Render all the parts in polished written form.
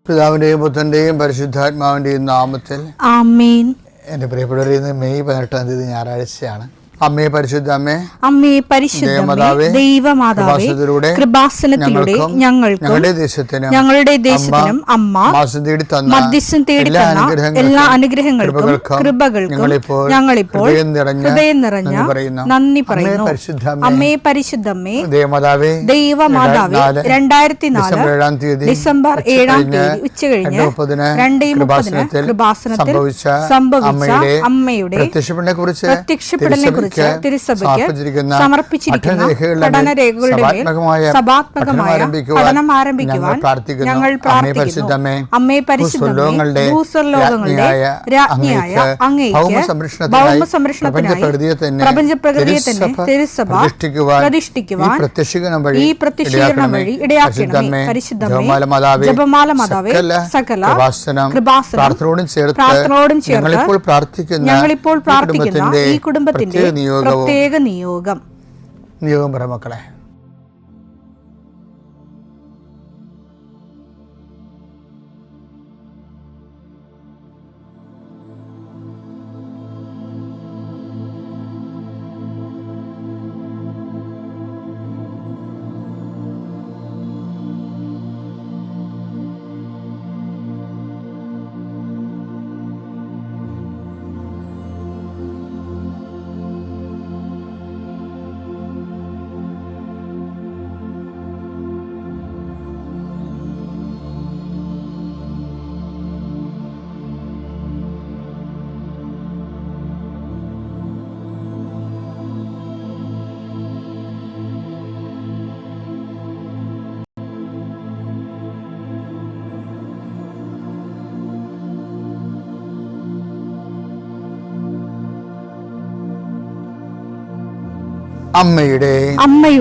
പിതാവിന്റെയും പുത്രന്റെയും പരിശുദ്ധാത്മാവിന്റെയും നാമത്തിൽ ആമേൻ. എൻ്റെ പ്രിയപ്പെട്ടവരെ, ഇന്ന് മെയ് 18 ഞായറാഴ്ചയാണ്. അമ്മേ പരിശുദ്ധ അമ്മേ, അമ്മേ പരിശുദ്ധമേ, ദൈവമാതാവേ, കൃപാസനത്തിലൂടെ ഞങ്ങൾക്കും ഞങ്ങളുടെ ദേശത്തിനും അമ്മ മധ്യസ്ഥം തേടി തന്ന എല്ലാ അനുഗ്രഹങ്ങൾക്കും കൃപകൾക്കും ഞങ്ങളിപ്പോൾ ഹൃദയം നിറഞ്ഞ നന്ദി പറയുന്നു. അമ്മേ പരിശുദ്ധമേ, ദൈവമാതാവേ, 2004 ഡിസംബർ 7 ഉച്ചകഴിഞ്ഞ് 2:30 കൃപാസനത്തിൽ സംഭവിച്ച അമ്മയുടെ പ്രത്യക്ഷപ്പെടലിനെ തിരുസഭയ്ക്ക് സമർപ്പിച്ചിരിക്കുന്ന പഠനരേഖകളുടെ മേൽ സഭാത്മകമായ പഠനം ആരംഭിക്കുവാൻ ഞങ്ങൾ പ്രാർത്ഥിക്കുന്നു. അമ്മേ പരിശുദ്ധമേ, ഭൂസ്വർലോകങ്ങളുടെ രാജ്ഞിയായ അങ്ങേയ്ക്ക് ഭൗമസംരക്ഷണത്തിനായി പ്രപഞ്ചപ്രകൃതിയെ തന്നെ തിരുസഭ പ്രതിഷ്ഠിക്കുവാൻ ഈ പ്രത്യക്ഷീകരണം വഴി ഇടയാക്കണമേ. പരിശുദ്ധമേ, ജപമാല മാതാവേ, സകല കൃപാസനം പ്രാർത്ഥനയോടും ചേർത്ത് ഞങ്ങളിപ്പോൾ പ്രാർത്ഥിക്കുന്ന ഈ കുടുംബത്തിന്റെ പ്രത്യേക നിയോഗം പറ മക്കളെ. അമ്മയുടെ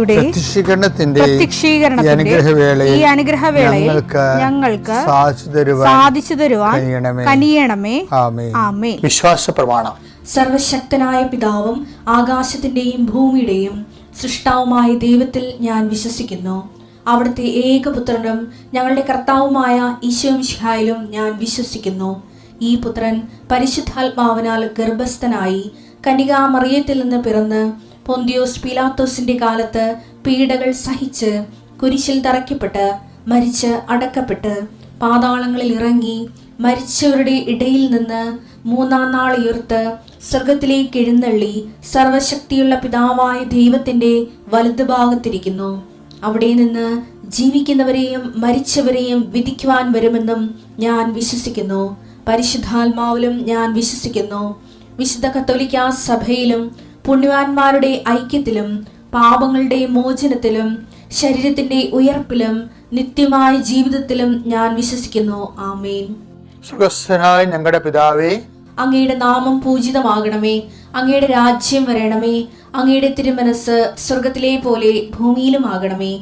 പ്രത്യക്ഷീകരണത്തിന്റെ ഈ അനുഗ്രഹവേളയിൽ ഞങ്ങൾക്ക് സാധിച്ചു തരുവാൻ കനിയണമേ. ആമേൻ. വിശ്വാസ പ്രമാണം. സർവശക്തനായ പിതാവും ആകാശത്തിന്റെയും ഭൂമിയുടെയും സൃഷ്ടാവുമായ ദൈവത്തിൽ ഞാൻ വിശ്വസിക്കുന്നു. അവിടുത്തെ ഏകപുത്രനും ഞങ്ങളുടെ കർത്താവുമായ ഈശോമിശിഹായിലും ഞാൻ വിശ്വസിക്കുന്നു. ഈ പുത്രൻ പരിശുദ്ധാത്മാവിനാൽ ഗർഭസ്ഥനായി കന്യകാമറിയത്തിൽ നിന്ന് പിറന്ന് പൊന്തിയോസ് പീലാത്തോസിന്റെ കാലത്ത് പീഡകൾ സഹിച്ച് കുരിശിൽ തറയ്ക്കപ്പെട്ട് മരിച്ച് അടക്കപ്പെട്ട് പാതാളങ്ങളിൽ ഇറങ്ങി മരിച്ചവരുടെ ഇടയിൽ നിന്ന് 3-ാം നാൾ ഉയർത്ത് സ്വർഗത്തിലേക്ക് എഴുന്നള്ളി സർവശക്തിയുള്ള പിതാവായ ദൈവത്തിന്റെ വലതുഭാഗത്തിരിക്കുന്നു. അവിടെ നിന്ന് ജീവിക്കുന്നവരെയും മരിച്ചവരെയും വിധിക്കുവാൻ വരുമെന്നും ഞാൻ വിശ്വസിക്കുന്നു. പരിശുദ്ധാത്മാവിലും ഞാൻ വിശ്വസിക്കുന്നു. വിശുദ്ധ കത്തോലിക്കാ സഭയിലും പുണ്യവാന്മാരുടെ ഐക്യത്തിലും പാപങ്ങളുടെ മോചനത്തിലും ശരീരത്തിന്റെ ഉയർപ്പിലും നിത്യമായ ജീവിതത്തിലും ഞാൻ വിശ്വസിക്കുന്നു. ആമേൻ. സ്വർഗ്ഗസ്ഥനായ ഞങ്ങളുടെ പിതാവേ, അങ്ങയുടെ നാമം പൂജിതമാകണമേ. അങ്ങയുടെ രാജ്യം വരണമേ. അങ്ങയുടെ തിരുമനസ് സ്വർഗത്തിലെ പോലെ ഭൂമിയിലും ആകണമേ.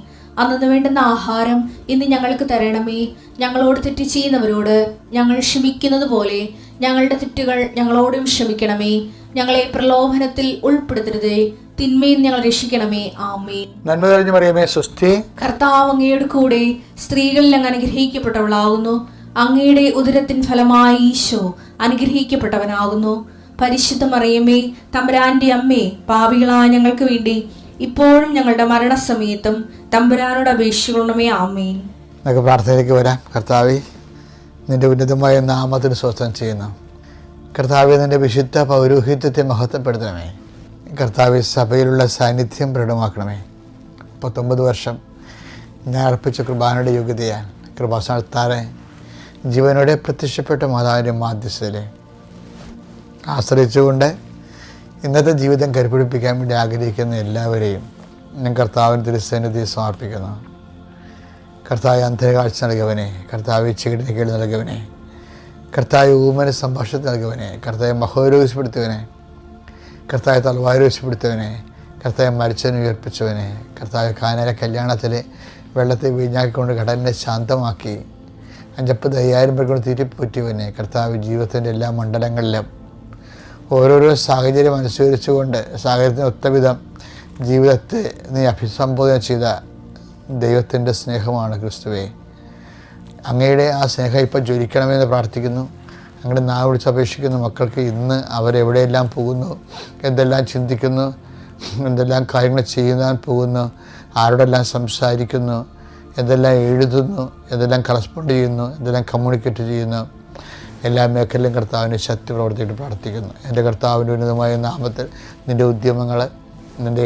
അന്നു വേണ്ടുന്ന ആഹാരം ഇന്ന് ഞങ്ങൾക്ക് തരണമേ. ഞങ്ങളോട് തെറ്റ് ചെയ്യുന്നവരോട് ഞങ്ങൾ ക്ഷമിക്കുന്നത് പോലെ ഞങ്ങളുടെ തെറ്റുകൾ ഞങ്ങളോടും ക്ഷമിക്കണമേ. ഞങ്ങളെ പ്രലോഭനത്തിൽ ഉൾപ്പെടുത്തരുതേ, തിന്മയിൽ ഞങ്ങൾ രക്ഷിക്കണമേ. ആമേൻ. നന്മ നിറഞ്ഞ മറിയമേ, സ്വസ്തി. കർത്താവ് അങ്ങയുടെ കൂടെ സ്ത്രീകളിൽ അങ്ങ് അനുഗ്രഹിക്കപ്പെട്ടവളാകുന്നു. അങ്ങയുടെ ഉദരത്തിൻ ഫലമായി ഈശോ അനുഗ്രഹിക്കപ്പെട്ടവനാകുന്നു. പരിശുദ്ധ മറിയമേ, തമ്പുരാന്റെ അമ്മേ, പാപികളായ ഞങ്ങൾക്ക് വേണ്ടി ഇപ്പോഴും ഞങ്ങളുടെ മരണസമയത്തും തമ്പുരാനോട് അപേക്ഷിക്കണമേ. ആമേൻ. നമുക്ക് പ്രാർത്ഥനയിലേക്ക് വരാം. കർത്താവേ, നിന്റെ ഉന്നതമായ നാമത്തിന് സ്വസ്ഥം ചെയ്യുന്നു. കർത്താവേ, നിന്റെ വിശുദ്ധ പൗരോഹിത്യത്തെ മഹത്വപ്പെടുത്തണമേ. കർത്താവേ, സഭയിലുള്ള സാന്നിധ്യം പ്രകടമാക്കണമേ. 19 വർഷം ഞാൻ അർപ്പിച്ച കൃപാനയുടെ യോഗ്യതയാൽ കൃപാസ്ഥാനത്താറെ ജീവനോടെ പ്രത്യക്ഷപ്പെട്ട മാതാവിൻ്റെ മാധ്യസ്ഥതയെ ആശ്രയിച്ചുകൊണ്ട് ഇന്നത്തെ ജീവിതം കരുപിടിപ്പിക്കാൻ വേണ്ടി ആഗ്രഹിക്കുന്ന എല്ലാവരെയും ഞാൻ കർത്താവിന് തിരുസന്നിധി സമർപ്പിക്കുന്നു. കർത്താവ് അന്ധകാഴ്ച നൽകിയവനെ, കർത്താവ് ചികിത്സ നൽകിയവനെ, കർത്താവ് ഊമന സംഭാഷണത്തിൽ നൽകിയവനെ, കർത്താവ് മഹോരോഗപ്പെടുത്തിയവനെ, കർത്താവ് തലവാരോഗപ്പെടുത്തിയവനെ, കർത്താവ് മരിച്ചവനെ ഉയർപ്പിച്ചവനെ, കർത്താവ് കാനാല കല്യാണത്തിൽ വെള്ളത്തെ വീഞ്ഞാക്കിക്കൊണ്ട് കടലിനെ ശാന്തമാക്കി 50,000 പേർ കൊണ്ട് തീറ്റിപ്പൂറ്റിയവനെ, കർത്താവ് ജീവിതത്തിൻ്റെ എല്ലാ മണ്ഡലങ്ങളിലും ഓരോരോ സാഹചര്യം അനുസരിച്ചുകൊണ്ട് സാഹചര്യത്തിന് ഒത്തവിധം ജീവിതത്തെ നീ അഭിസംബോധന ചെയ്ത ദൈവത്തിൻ്റെ സ്നേഹമാണ് ക്രിസ്തുവേ. അങ്ങയുടെ ആ സ്നേഹം ഇപ്പം ജ്വലിക്കണമെന്ന് പ്രാർത്ഥിക്കുന്നു. അങ്ങയുടെ നാവ് വിളിച്ചപേക്ഷിക്കുന്ന മക്കൾക്ക് ഇന്ന് അവരെവിടെയെല്ലാം പോകുന്നു, എന്തെല്ലാം ചിന്തിക്കുന്നു, എന്തെല്ലാം കാര്യങ്ങൾ ചെയ്യുവാൻ പോകുന്നു, ആരോടെല്ലാം സംസാരിക്കുന്നു, എന്തെല്ലാം എഴുതുന്നു, എന്തെല്ലാം കറസ്പോണ്ട് ചെയ്യുന്നു, എന്തെല്ലാം കമ്മ്യൂണിക്കേറ്റ് ചെയ്യുന്നു, എല്ലാ മേഖലയിലും കർത്താവിന് ശക്തി പ്രവർത്തിയിട്ട് പ്രാർത്ഥിക്കുന്നു. എൻ്റെ കർത്താവിൻ്റെ ഉന്നതമായ നാമത്തിൽ നിൻ്റെ ഉദ്യമങ്ങൾ, നിൻ്റെ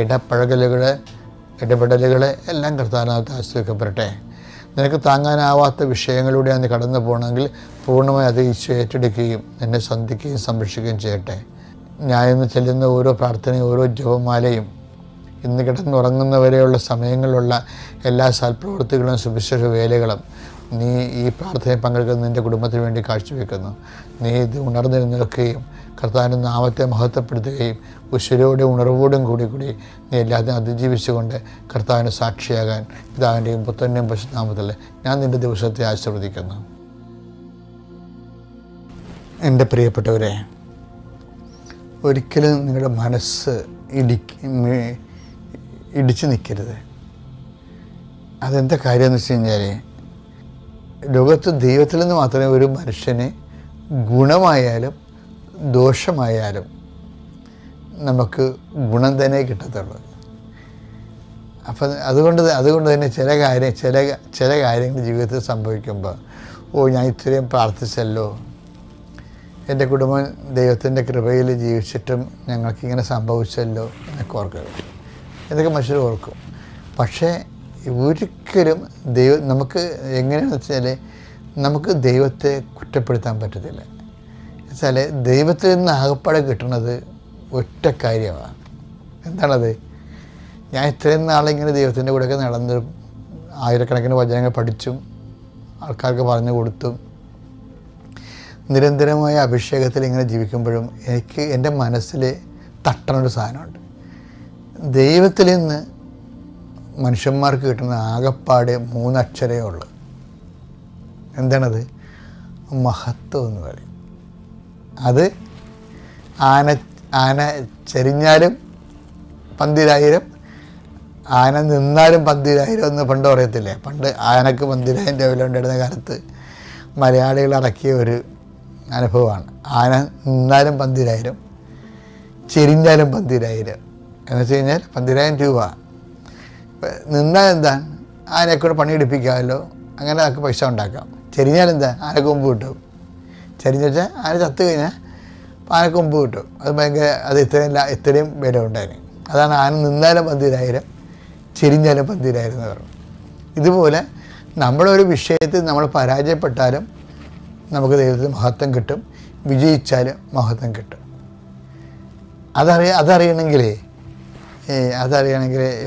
ഇടപെടലുകൾ എല്ലാം കർത്താവിനകത്ത് ആശ്രയിക്കപ്പെടട്ടെ. നിനക്ക് താങ്ങാനാവാത്ത വിഷയങ്ങളിലൂടെ അന്ന് കടന്നു പോകണമെങ്കിൽ പൂർണ്ണമായി അത് ഈശോ ഏറ്റെടുക്കുകയും നിന്നെ സന്ധിക്കുകയും സംരക്ഷിക്കുകയും ചെയ്യട്ടെ. ഞാൻ ഇന്ന് ചെല്ലുന്ന ഓരോ പ്രാർത്ഥനയും ഓരോ ജപമാലയും ഇന്ന് കിടന്നുറങ്ങുന്നവരെയുള്ള സമയങ്ങളിലുള്ള എല്ലാ സൽപ്രവൃത്തികളും സുവിശേഷ വേലകളും നീ ഈ പ്രാർത്ഥനയിൽ പങ്കെടുക്കുന്ന നിൻ്റെ കുടുംബത്തിന് വേണ്ടി കാഴ്ചവെക്കുന്നു. നീ ഇത് ഉണർന്നെഴുന്നേൽക്കുകയും കർത്താവിൻ്റെ നാമത്തെ മഹത്വപ്പെടുത്തുകയും ഉശിരോടെ ഉണർവോടും കൂടി നീ എല്ലാത്തിനും അതിജീവിച്ചുകൊണ്ട് കർത്താവിന് സാക്ഷിയാകാൻ പിതാവിൻ്റെയും പുത്രൻ്റെയും പരിശുദ്ധനാമത്തിൽ ഞാൻ നിൻ്റെ ദിവസത്തെ ആശീർവദിക്കുന്നു. എൻ്റെ പ്രിയപ്പെട്ടവരെ, ഒരിക്കലും നിങ്ങളുടെ മനസ്സ് ഇടിച്ചു നിൽക്കരുത്. അതെന്താ കാര്യമെന്ന് വെച്ച് കഴിഞ്ഞാൽ, ലോകത്ത് ദൈവത്തിൽ നിന്ന് മാത്രമേ ഒരു മനുഷ്യന് ഗുണമായാലും ദോഷമായാലും നമുക്ക് ഗുണം തന്നെ കിട്ടത്തുള്ളൂ. അപ്പം അതുകൊണ്ട് തന്നെ ചില കാര്യങ്ങൾ ജീവിതത്തിൽ സംഭവിക്കുമ്പോൾ ഞാൻ ഇത്രയും പ്രാർത്ഥിച്ചല്ലോ, എൻ്റെ കുടുംബം ദൈവത്തിൻ്റെ കൃപയിൽ ജീവിച്ചിട്ടും ഞങ്ങൾക്കിങ്ങനെ സംഭവിച്ചല്ലോ എന്നൊക്കെ ഓർക്കരുത്. ഇതൊക്കെ മനുഷ്യർ ഓർക്കും. പക്ഷേ ഒരിക്കലും നമുക്ക് എങ്ങനെയാണെന്ന് വെച്ചാൽ നമുക്ക് ദൈവത്തെ കുറ്റപ്പെടുത്താൻ പറ്റത്തില്ല. വെച്ചാൽ ദൈവത്തിൽ നിന്ന് ആകപ്പാടെ കിട്ടുന്നത് ഒറ്റ കാര്യമാണ്. എന്താണത്? ഞാൻ ഇത്രയും നാളിങ്ങനെ ദൈവത്തിൻ്റെ കൂടെയൊക്കെ നടന്ന് ആയിരക്കണക്കിന് വചനങ്ങൾ പഠിച്ചും ആൾക്കാർക്ക് പറഞ്ഞു കൊടുത്തും നിരന്തരമായ അഭിഷേകത്തിൽ ഇങ്ങനെ ജീവിക്കുമ്പോഴും എനിക്ക് എൻ്റെ മനസ്സിൽ തട്ടണൊരു സാധനമുണ്ട്. ദൈവത്തിൽ നിന്ന് മനുഷ്യന്മാർക്ക് കിട്ടുന്ന ആകപ്പാടെ 3 അക്ഷരമേ ഉള്ളൂ. എന്താണത്? മഹത്വം എന്ന് പറയും. അത് ആന ചരിഞ്ഞാലും 10000, ആന നിന്നാലും 10000 എന്ന് പണ്ട് പറയത്തില്ലേ? പണ്ട് ആനക്ക് 10000 വില ഉണ്ടായിരുന്ന കാലത്ത് മലയാളികൾ ഇറക്കിയ ഒരു അനുഭവമാണ്. ആന നിന്നാലും 10000, ചെരിഞ്ഞാലും 10000 എന്ന് വെച്ച് കഴിഞ്ഞാൽ 10000 രൂപ. നിന്നാൽ എന്താ? ആനയെക്കൂടെ പണിയെടുപ്പിക്കാമല്ലോ, അങ്ങനെ നമുക്ക് പൈസ ഉണ്ടാക്കാം. ചെരിഞ്ഞാൽ എന്താ? ആനക്ക് കൊമ്പ് കിട്ടും. ചെരിഞ്ഞ് വെച്ചാൽ ആന ചത്ത് കഴിഞ്ഞാൽ ആനക്ക് കൊമ്പ് കിട്ടും. അത് ഭയങ്കര ഇത്രയും വില ഉണ്ടായിരുന്നു. അതാണ് ആന നിന്നാലും 10000, ചെരിഞ്ഞാലും 10000 എന്ന് പറഞ്ഞു. ഇതുപോലെ നമ്മളൊരു വിഷയത്തിൽ നമ്മൾ പരാജയപ്പെട്ടാലും നമുക്ക് ദൈവത്തിന് മഹത്വം കിട്ടും, വിജയിച്ചാലും മഹത്വം കിട്ടും. അതറിയണമെങ്കിൽ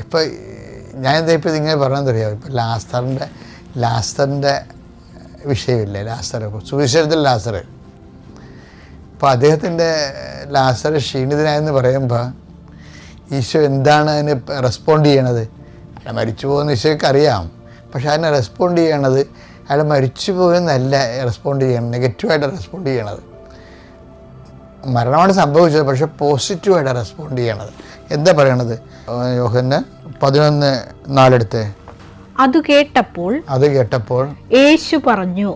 ഇപ്പം ഞാൻ എന്താ ഇപ്പോൾ ഇതിങ്ങനെ പറഞ്ഞാൽ അറിയാം. ഇപ്പം ലാസറിൻ്റെ വിഷയമില്ലേ? സുവിശേഷത്തിൽ ലാസർ. അപ്പോൾ അദ്ദേഹത്തിൻ്റെ ലാസർ ക്ഷീണിതനായെന്ന് പറയുമ്പോൾ ഈശോ എന്താണ് അതിന് റെസ്പോണ്ട് ചെയ്യണത്? അയാൾ മരിച്ചു പോകുന്ന ഈശോയ്ക്ക് അറിയാം. പക്ഷെ അതിനെ റെസ്പോണ്ട് ചെയ്യണത് അയാൾ മരിച്ചു പോയെന്നല്ല റെസ്പോണ്ട് ചെയ്യണം, നെഗറ്റീവായിട്ട് റെസ്പോണ്ട് ചെയ്യണത്. മരണമാണ് സംഭവിച്ചത്, പക്ഷെ പോസിറ്റീവായിട്ട് റെസ്പോണ്ട് ചെയ്യണത്. എന്താ പറയണത്? യോഹന്നാൻ 11:4 അത് കേട്ടപ്പോൾ യേശു പറഞ്ഞു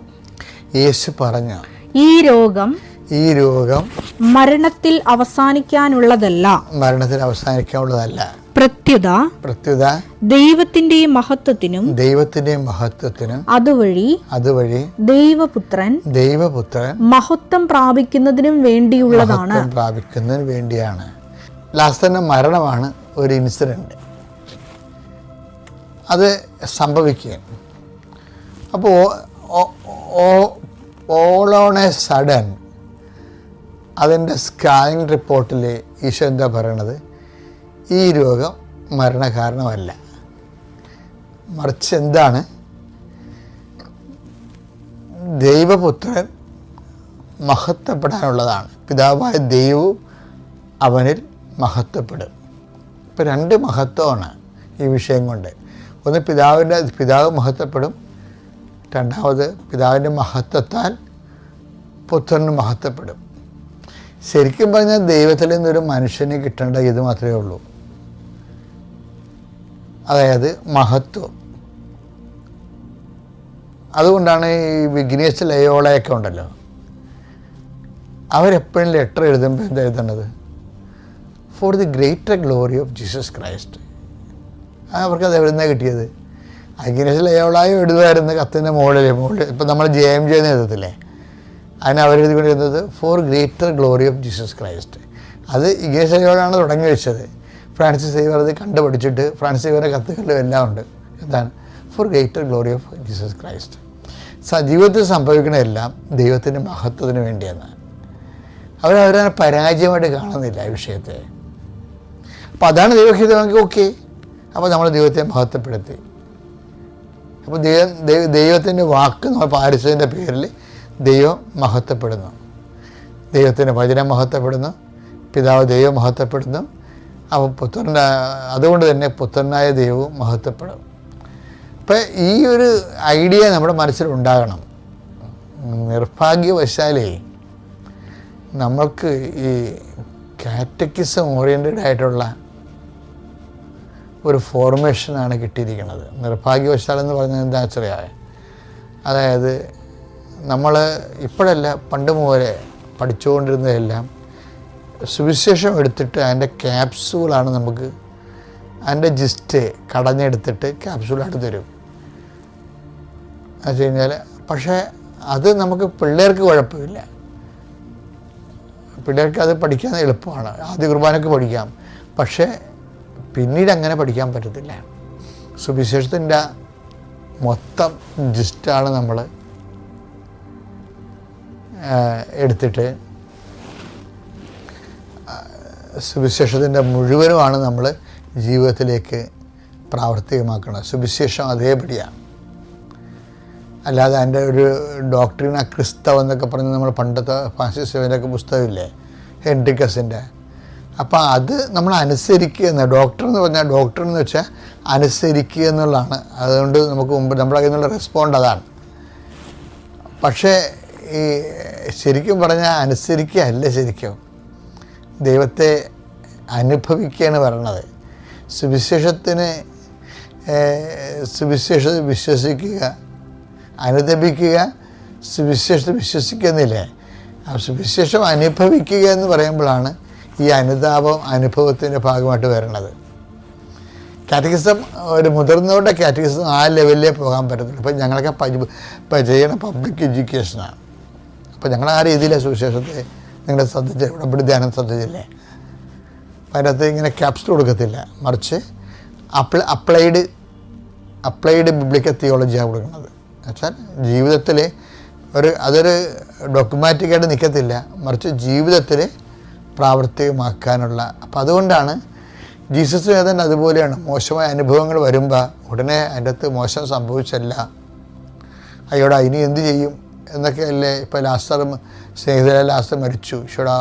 ഈ രോഗം മരണത്തിൽ അവസാനിക്കാനുള്ളതല്ല. പ്രത്യുത ദൈവത്തിന്റെ മഹത്വത്തിനും അതുവഴി ദൈവപുത്രൻ മഹത്വം പ്രാപിക്കുന്നതിനും വേണ്ടിയാണ്. ലാസറിന്റെ മരണമാണ് ഒരു ഇൻസിഡന്റ്. അത് സംഭവിക്കുകയാണ്. അപ്പോൾ ഓൾ ഓൺ എ സഡൻ അതിൻ്റെ സ്കാനിങ് റിപ്പോർട്ടിൽ ഈശോ എന്താ പറയണത്? ഈ രോഗം മരണകാരണമല്ല, മറിച്ച് എന്താണ്? ദൈവപുത്രൻ മഹത്വപ്പെടാനുള്ളതാണ്. പിതാവായ ദൈവവും അവനിൽ മഹത്വപ്പെടും. ഇപ്പം 2 മഹത്വമാണ് ഈ വിഷയം കൊണ്ട്. ഒന്ന് പിതാവ് മഹത്വപ്പെടും, രണ്ടാമത് പിതാവിൻ്റെ മഹത്വത്താൽ പുത്രന് മഹത്വപ്പെടും. ശരിക്കും പറഞ്ഞാൽ ദൈവത്തിൽ നിന്നൊരു മനുഷ്യന് കിട്ടേണ്ട ഇത് മാത്രമേ ഉള്ളൂ, അതായത് മഹത്വം. അതുകൊണ്ടാണ് ഈ ഇഗ്നേഷ്യസ് ലയോളയൊക്കെ ഉണ്ടല്ലോ, അവരെപ്പോഴും ലെറ്റർ എഴുതുമ്പോൾ എന്താ എഴുതേണ്ടത്? For the greater glory of Jesus Christ. അവർക്കത് എവിടെ നിന്നാണ് കിട്ടിയത്? ഇഗ്നേഷ്യസ് ലയോളായും എഴുതുമായിരുന്നു കത്തിൻ്റെ മുകളിൽ ഇപ്പം നമ്മൾ JMJ എന്ന് എഴുതത്തില്ലേ, അതിന് അവരെഴുതിക്കൊണ്ടിരുന്നത് for greater glory of Jesus Christ. അത് ഇഗ്നേഷ്യസ് ലയോളാണ് തുടങ്ങി വെച്ചത്. ഫ്രാൻസിസ് സേവ്യർ അത് കണ്ടുപഠിച്ചിട്ട് ഫ്രാൻസിസ് സേവ്യറുടെ കത്തുകളിലും എല്ലാം ഉണ്ട്. എന്താണ്? For greater glory of Jesus Christ. ജീവിതത്തിൽ സംഭവിക്കണതെല്ലാം ദൈവത്തിൻ്റെ മഹത്വത്തിന് വേണ്ടിയെന്ന്. അവരവരെ പരാജയമായിട്ട് കാണുന്നില്ല ഈ വിഷയത്തെ. അപ്പോൾ അതാണ് ദൈവഹിതമെങ്കിൽ ഓക്കെ, അപ്പോൾ നമ്മൾ ദൈവത്തെ മഹത്വപ്പെടുത്തി. അപ്പോൾ ദൈവത്തിൻ്റെ വാക്ക് നമ്മൾ പാലിച്ചതിൻ്റെ പേരിൽ ദൈവം മഹത്വപ്പെടുന്നു, ദൈവത്തിൻ്റെ വചനം മഹത്വപ്പെടുന്നു, പിതാവ് ദൈവം മഹത്വപ്പെടുന്നു. അപ്പോൾ അതുകൊണ്ട് തന്നെ പുത്രനായ ദൈവവും മഹത്വപ്പെടും. അപ്പം ഈ ഒരു ഐഡിയ നമ്മുടെ മനസ്സിലുണ്ടാകണം. നിർഭാഗ്യവശാലേ നമ്മൾക്ക് ഈ കാറ്റക്കിസം ഓറിയൻറ്റഡ് ആയിട്ടുള്ള ഒരു ഫോർമേഷനാണ് കിട്ടിയിരിക്കുന്നത്. നിർഭാഗ്യവശാലെന്ന് പറഞ്ഞത് എന്താ വെച്ചാൽ, അതായത് നമ്മൾ ഇപ്പോഴല്ല പണ്ട് മുതലേ പഠിച്ചുകൊണ്ടിരുന്നതെല്ലാം സുവിശേഷം എടുത്തിട്ട് അതിൻ്റെ ക്യാപ്സൂളാണ് നമുക്ക്, അതിൻ്റെ ജിസ്റ്റ് കടഞ്ഞെടുത്തിട്ട് ക്യാപ്സൂളായിട്ട് തരും. എന്ന് വെച്ച് കഴിഞ്ഞാൽ, പക്ഷേ അത് നമുക്ക് പിള്ളേർക്ക് കുഴപ്പമില്ല, പിള്ളേർക്ക് അത് പഠിക്കാൻ എളുപ്പമാണ്, ആദ്യ കുർബാനയ്ക്ക് പഠിക്കാം. പക്ഷേ പിന്നീട് അങ്ങനെ പഠിക്കാൻ പറ്റത്തില്ല. സുവിശേഷത്തിൻ്റെ മൊത്തം ജിസ്റ്റാണ് നമ്മൾ എടുത്തിട്ട്, സുവിശേഷത്തിൻ്റെ മുഴുവനുമാണ് നമ്മൾ ജീവിതത്തിലേക്ക് പ്രാവർത്തികമാക്കുന്നത്. സുവിശേഷം അതേപടിയാണ്. അല്ലാതെ അതിൻ്റെ ഒരു ഡോക്ട്രിന ക്രിസ്തവ് എന്നൊക്കെ പറഞ്ഞ് നമ്മൾ പണ്ടത്തെ ഫ്രാൻസിസ് സേവ്യറിൻ്റെയൊക്കെ പുസ്തകമില്ലേ, ഹെൻറിക്കസിൻ്റെ, അപ്പോൾ അത് നമ്മൾ അനുസരിക്കുക എന്ന്. ഡോക്ടർ എന്ന് പറഞ്ഞാൽ, ഡോക്ടർ എന്ന് വെച്ചാൽ അനുസരിക്കുക എന്നുള്ളതാണ്. അതുകൊണ്ട് നമുക്ക് മുമ്പ് നമ്മുടെ കയ്യിൽ നിന്നുള്ള റെസ്പോണ്ട് അതാണ്. പക്ഷേ ഈ ശരിക്കും പറഞ്ഞാൽ അനുസരിക്കുക അല്ല, ശരിക്കും ദൈവത്തെ അനുഭവിക്കുകയാണ് പറയണത്. സുവിശേഷത്തെ വിശ്വസിക്കുക, അനുദപിക്കുക, സുവിശേഷത്തെ വിശ്വസിക്കുന്നില്ലേ, ആ സുവിശേഷം അനുഭവിക്കുക എന്ന് പറയുമ്പോഴാണ് ഈ അനുതാപം അനുഭവത്തിൻ്റെ ഭാഗമായിട്ട് വരുന്നത്. കാറ്റഗിസം ഒരു മുതിർന്നവരുടെ കാറ്റഗിസം ആ ലെവലിലേ പോകാൻ പറ്റത്തുള്ളൂ. ഇപ്പം ഞങ്ങളൊക്കെ ചെയ്യണ പബ്ലിക് എഡ്യൂക്കേഷനാണ്. അപ്പോൾ ഞങ്ങൾ ആ രീതിയിലെ സുവിശേഷത്തെ നിങ്ങളുടെ ശ്രദ്ധിച്ച ഉടമ്പടി ധ്യാനം ശ്രദ്ധിച്ചില്ലേ, അതിനകത്ത് ഇങ്ങനെ ക്യാപ്സൂൾ കൊടുക്കത്തില്ല, മറിച്ച് അപ്ലൈഡ് ബിബ്ലിക്കൽ തിയോളജിയാണ് കൊടുക്കുന്നത്. എന്നുവെച്ചാൽ ജീവിതത്തിൽ അതൊരു ഡോക്യുമാറ്റിക്കായിട്ട് നിൽക്കത്തില്ല, മറിച്ച് ജീവിതത്തിൽ പ്രാവർത്തികമാക്കാനുള്ള. അപ്പോൾ അതുകൊണ്ടാണ് ജീസസ് ഏതാണ്ട് അതുപോലെയാണ്. മോശമായ അനുഭവങ്ങൾ വരുമ്പോൾ ഉടനെ അതിൻ്റെ അകത്ത് മോശം സംഭവിച്ചല്ല, അയ്യോടാ ഇനി എന്ത് ചെയ്യും എന്നൊക്കെ അല്ലേ. ഇപ്പോൾ സ്നേഹിതരെ ലാസ്റ്റർ മരിച്ചു, ഈശോടാ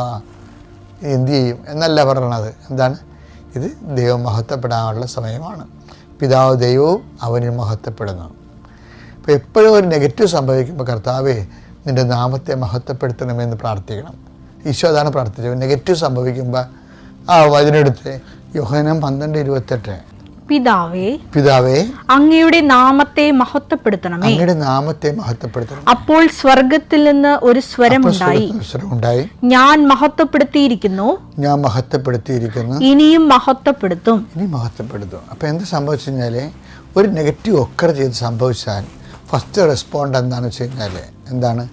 എന്ത് ചെയ്യും എന്നല്ല പറയണത്. എന്താണ് ഇത്? ദൈവം മഹത്വപ്പെടാനുള്ള സമയമാണ്. പിതാവ് ദൈവവും അവനിൽ മഹത്വപ്പെടുന്നു. അപ്പോൾ എപ്പോഴും ഒരു നെഗറ്റീവ് സംഭവിക്കുമ്പോൾ കർത്താവേ നിൻ്റെ നാമത്തെ മഹത്വപ്പെടുത്തണമെന്ന് പ്രാർത്ഥിക്കണം. ഈശോ അതാണ് പ്രാർത്ഥിച്ചത്. നെഗറ്റീവ് സംഭവിക്കുമ്പോൾ ആ വചനെടുത്ത് യോഹന്നാൻ 12:28, പിതാവേ അങ്ങയുടെ നാമത്തെ മഹത്വപ്പെടുത്തണമേ, അങ്ങയുടെ നാമത്തെ മഹത്വപ്പെടുത്തണം. അപ്പോൾ സ്വർഗത്തിൽ നിന്ന് ഒരു സ്വരമുണ്ടായി, ഞാൻ മഹത്വപ്പെടുത്തിയിരിക്കുന്നു, ഇനിയും മഹത്വപ്പെടുത്തും. അപ്പോൾ എന്ത് സംഭവിച്ചു കഴിഞ്ഞാൽ, ഒരു നെഗറ്റീവ് ഒക്കർ ചെയ്ത് സംഭവിച്ചാൽ ഫസ്റ്റ് റെസ്പോണ്ട് എന്താണെന്ന് വെച്ച് കഴിഞ്ഞാൽ എന്താണ്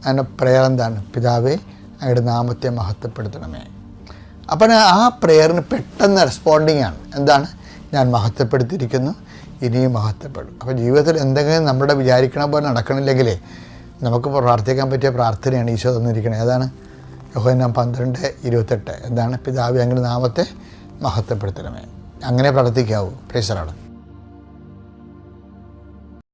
അതിൻ്റെ പ്രെയർ? എന്താണ്? പിതാവേ അങ്ങയുടെ നാമത്തെ മഹത്വപ്പെടുത്തണമേ. അപ്പം ആ പ്രെയറിന് പെട്ടെന്ന് റെസ്പോണ്ടിങ് ആണ്. എന്താണ്? ഞാൻ മഹത്വപ്പെടുത്തിയിരിക്കുന്നു, ഇനിയും മഹത്വപ്പെടും. അപ്പോൾ ജീവിതത്തിൽ എന്തെങ്കിലും നമ്മുടെ വിചാരിക്കണ പോലെ നടക്കണില്ലെങ്കിലേ നമുക്ക് പ്രാർത്ഥിക്കാൻ പറ്റിയ പ്രാർത്ഥനയാണ് ഈശോ തന്നിരിക്കുന്നത്. അതാണ് യോഹന്നാൻ 12:28. എന്താണ്? പിതാവേ അങ്ങയുടെ നാമത്തെ മഹത്വപ്പെടുത്തണമേ. അങ്ങനെ പ്രാർത്ഥിക്കാവൂ. Praise the Lord.